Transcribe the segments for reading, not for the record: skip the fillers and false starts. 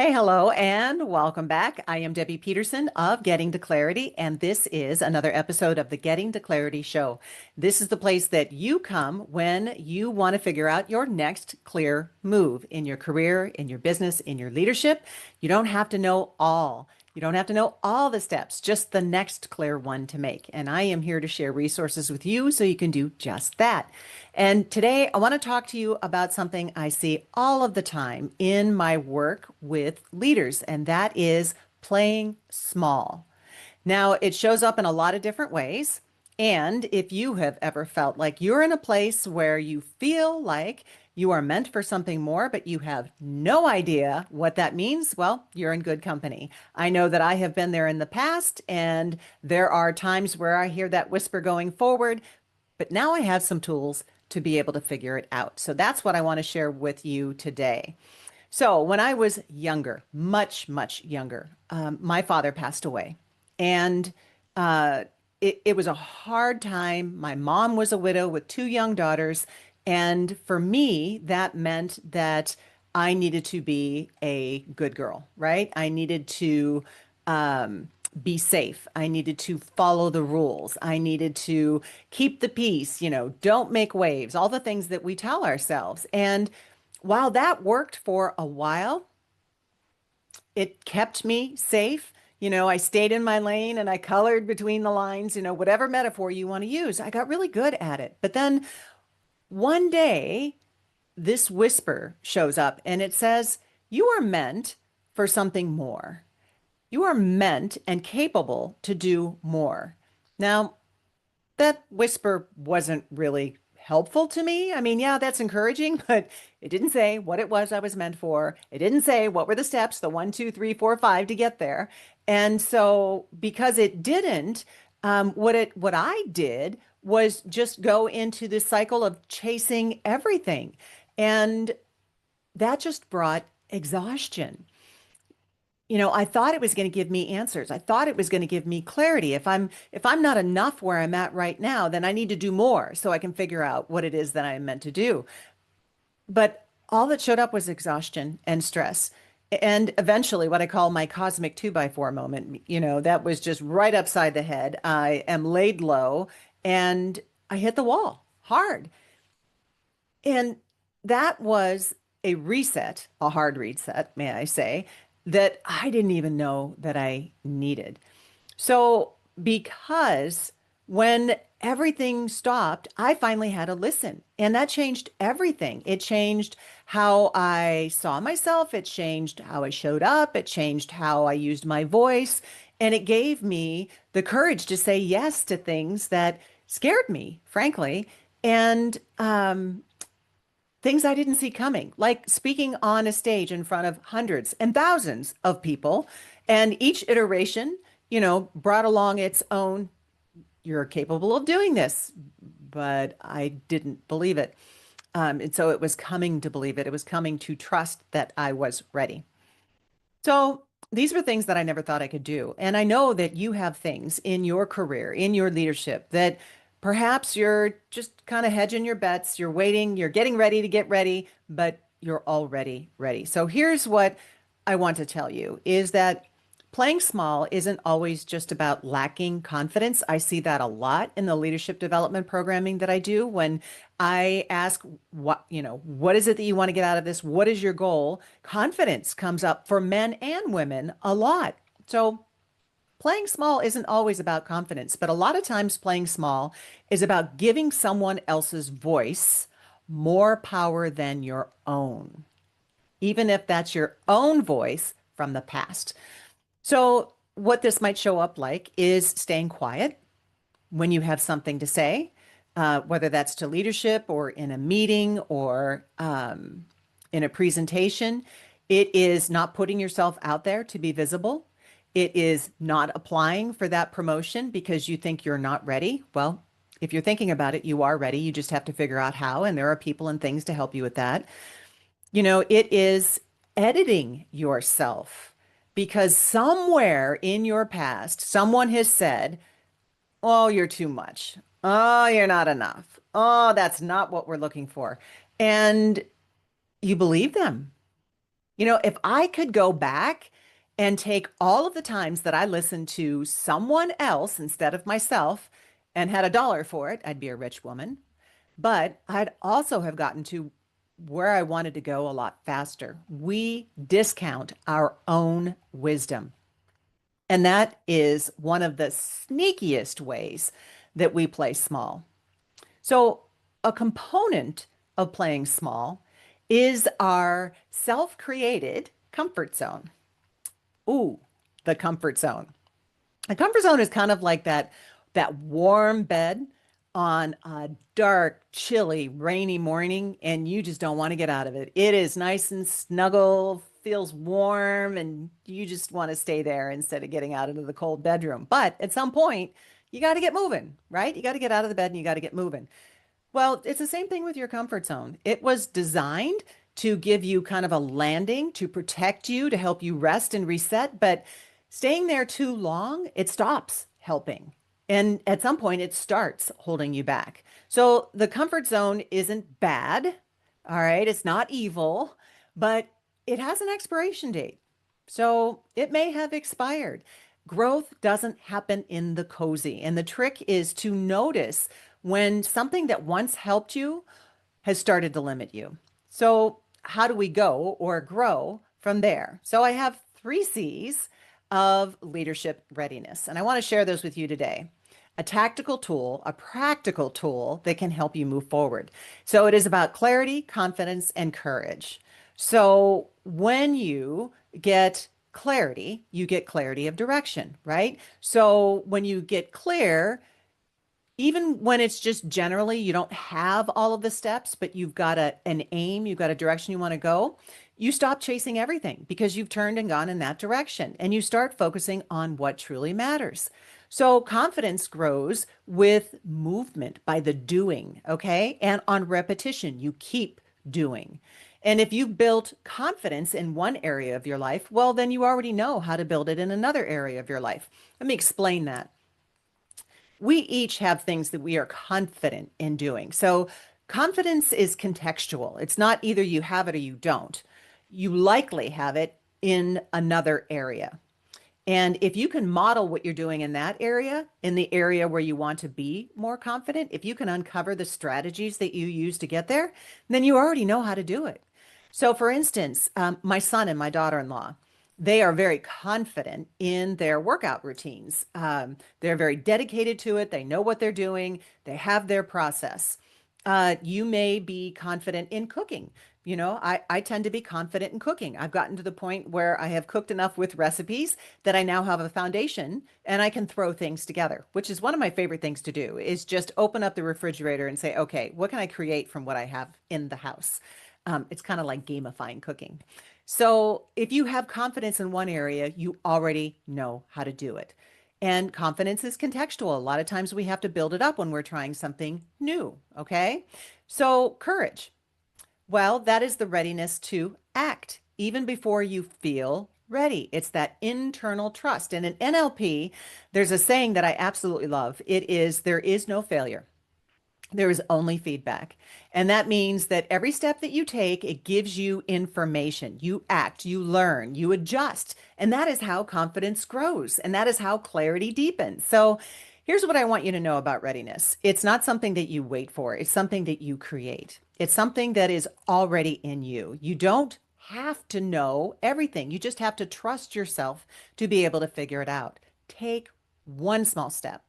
Hey, hello, and welcome back. I am Debbie Peterson of Getting to Clarity, and this is another episode of the Getting to Clarity Show. This is the place that you come when you want to figure out your next clear move in your career, in your business, in your leadership. You don't have to know all. You don't have to know all the steps, just the next clear one to make. And I am here to share resources with you so you can do just that. And today I want to talk to you about something I see all of the time in my work with leaders, and that is playing small. Now, it shows up in a lot of different ways. And if you have ever felt like you're in a place where you feel like you are meant for something more, but you have no idea what that means, well, you're in good company. I know that I have been there in the past, and there are times where I hear that whisper going forward, but now I have some tools to be able to figure it out. So that's what I want to share with you today. So when I was younger, much younger, my father passed away. And it was a hard time. My mom was a widow with two young daughters. And for me, that meant that I needed to be a good girl, right? I needed to be safe. I needed to follow the rules. I needed to keep the peace, don't make waves, all the things that we tell ourselves. And while that worked for a while, it kept me safe. I stayed in my lane and I colored between the lines, whatever metaphor you want to use. I got really good at it. But then one day, this whisper shows up and it says, "You are meant for something more. You are meant and capable to do more." Now, that whisper wasn't really helpful to me. I mean, yeah, that's encouraging, but it didn't say what it was I was meant for. It didn't say what were the steps, the 1, 2, 3, 4, 5 to get there. And so because it didn't, what I did was just go into this cycle of chasing everything. And that just brought exhaustion. I thought it was going to give me answers. I thought it was going to give me clarity. If I'm not enough where I'm at right now, then I need to do more so I can figure out what it is that I am meant to do. But all that showed up was exhaustion and stress. And eventually, what I call my cosmic 2x4 moment, that was just right upside the head. I am laid low and I hit the wall hard. And that was a reset, a hard reset, may I say, that I didn't even know that I needed. So, because when everything stopped, I finally had to listen. And that changed everything. It changed how I saw myself. It changed how I showed up. It changed how I used my voice. And it gave me the courage to say yes to things that scared me, frankly. And things I didn't see coming, like speaking on a stage in front of hundreds and thousands of people. And each iteration, brought along its own, "You're capable of doing this." But I didn't believe it. And so it was coming to believe it. It was coming to trust that I was ready. So these were things that I never thought I could do. And I know that you have things in your career, in your leadership, that perhaps you're just kind of hedging your bets. You're waiting, you're getting ready to get ready, but you're already ready. So here's what I want to tell you is that playing small isn't always just about lacking confidence. I see that a lot in the leadership development programming that I do when I ask what is it that you want to get out of this? What is your goal? Confidence comes up for men and women a lot. So playing small isn't always about confidence, but a lot of times playing small is about giving someone else's voice more power than your own, even if that's your own voice from the past. So, what this might show up like is staying quiet when you have something to say, whether that's to leadership or in a meeting or in a presentation. It is not putting yourself out there to be visible. It is not applying for that promotion because you think you're not ready. Well, if you're thinking about it, you are ready. You just have to figure out how, and there are people and things to help you with that. It is editing yourself because somewhere in your past, someone has said, "Oh, you're too much. Oh, you're not enough. Oh, that's not what we're looking for." And you believe them. If I could go back and take all of the times that I listened to someone else instead of myself and had a dollar for it, I'd be a rich woman. But I'd also have gotten to where I wanted to go a lot faster. We discount our own wisdom. And that is one of the sneakiest ways that we play small. So, a component of playing small is our self created comfort zone. Ooh, the comfort zone. A comfort zone is kind of like that warm bed on a dark, chilly, rainy morning, and you just don't want to get out of it. It is nice and snuggle, feels warm, and you just want to stay there instead of getting out into the cold bedroom. But at some point, you got to get moving, right? You got to get out of the bed and you got to get moving. Well, it's the same thing with your comfort zone. It was designed to give you kind of a landing, to protect you, to help you rest and reset. But staying there too long, it stops helping. And at some point, it starts holding you back. So the comfort zone isn't bad. All right. It's not evil, but it has an expiration date. So it may have expired. Growth doesn't happen in the cozy. And the trick is to notice when something that once helped you has started to limit you. So, how do we go or grow from there? So, I have three C's of leadership readiness, and I want to share those with you today. A tactical tool, a practical tool that can help you move forward. So, it is about clarity, confidence, and courage. So, when you get clarity, you get clarity of direction, right? So, when you get clear, even when it's just generally you don't have all of the steps, but you've got an aim, you've got a direction you want to go, you stop chasing everything because you've turned and gone in that direction and you start focusing on what truly matters. So confidence grows with movement by the doing, okay? And on repetition, you keep doing. And if you've built confidence in one area of your life, well, then you already know how to build it in another area of your life. Let me explain that. We each have things that we are confident in doing. So confidence is contextual. It's not either you have it or you don't. You likely have it in another area. And if you can model what you're doing in that area, in the area where you want to be more confident, if you can uncover the strategies that you use to get there, then you already know how to do it. So, for instance, my son and my daughter-in-law, they are very confident in their workout routines. They're very dedicated to it. They know what they're doing. They have their process. You may be confident in cooking. I tend to be confident in cooking. I've gotten to the point where I have cooked enough with recipes that I now have a foundation and I can throw things together, which is one of my favorite things to do is just open up the refrigerator and say, okay, what can I create from what I have in the house? It's kind of like gamifying cooking. So if you have confidence in one area, you already know how to do it. And confidence is contextual. A lot of times we have to build it up when we're trying something new. Okay. So courage. Well, that is the readiness to act even before you feel ready. It's that internal trust. And in NLP, there's a saying that I absolutely love. It is, there is no failure. There is only feedback. And that means that every step that you take, it gives you information. You act, you learn, you adjust. And that is how confidence grows. And that is how clarity deepens. So here's what I want you to know about readiness. It's not something that you wait for. It's something that you create. It's something that is already in you. You don't have to know everything. You just have to trust yourself to be able to figure it out. Take one small step,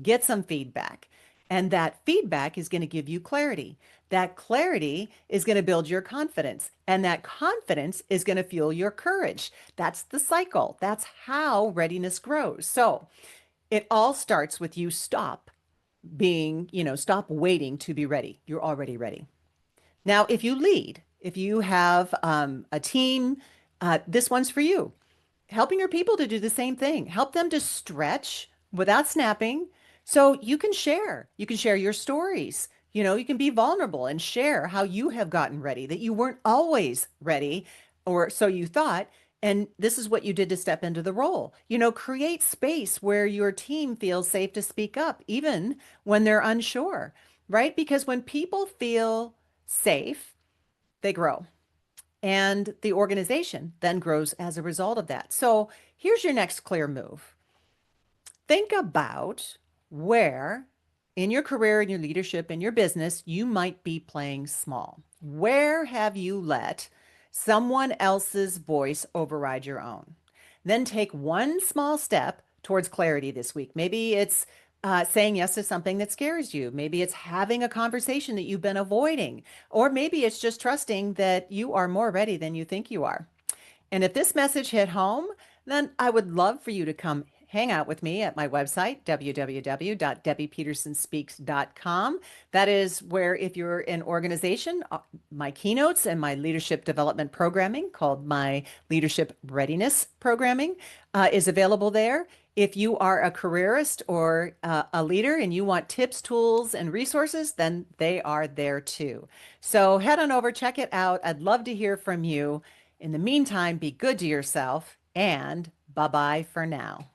get some feedback. And that feedback is going to give you clarity. That clarity is going to build your confidence. And that confidence is going to fuel your courage. That's the cycle. That's how readiness grows. So it all starts with you stop waiting to be ready. You're already ready. Now, if you lead, if you have a team, this one's for you. Helping your people to do the same thing. Help them to stretch without snapping so you can share. You can share your stories. You can be vulnerable and share how you have gotten ready, that you weren't always ready, or so you thought. And this is what you did to step into the role. Create space where your team feels safe to speak up, even when they're unsure, right? Because when people feel safe, they grow. And the organization then grows as a result of that. So here's your next clear move. Think about where in your career, in your leadership, in your business, you might be playing small. Where have you let someone else's voice override your own? Then take one small step towards clarity this week. Maybe it's saying yes to something that scares you. Maybe it's having a conversation that you've been avoiding. Or maybe it's just trusting that you are more ready than you think you are. And if this message hit home, then I would love for you to come hang out with me at my website, www.debbiepetersonspeaks.com. That is where, if you're an organization, my keynotes and my leadership development programming called my leadership readiness programming is available there. If you are a careerist or a leader and you want tips, tools, and resources, then they are there too. So head on over, check it out. I'd love to hear from you. In the meantime, be good to yourself and bye bye for now.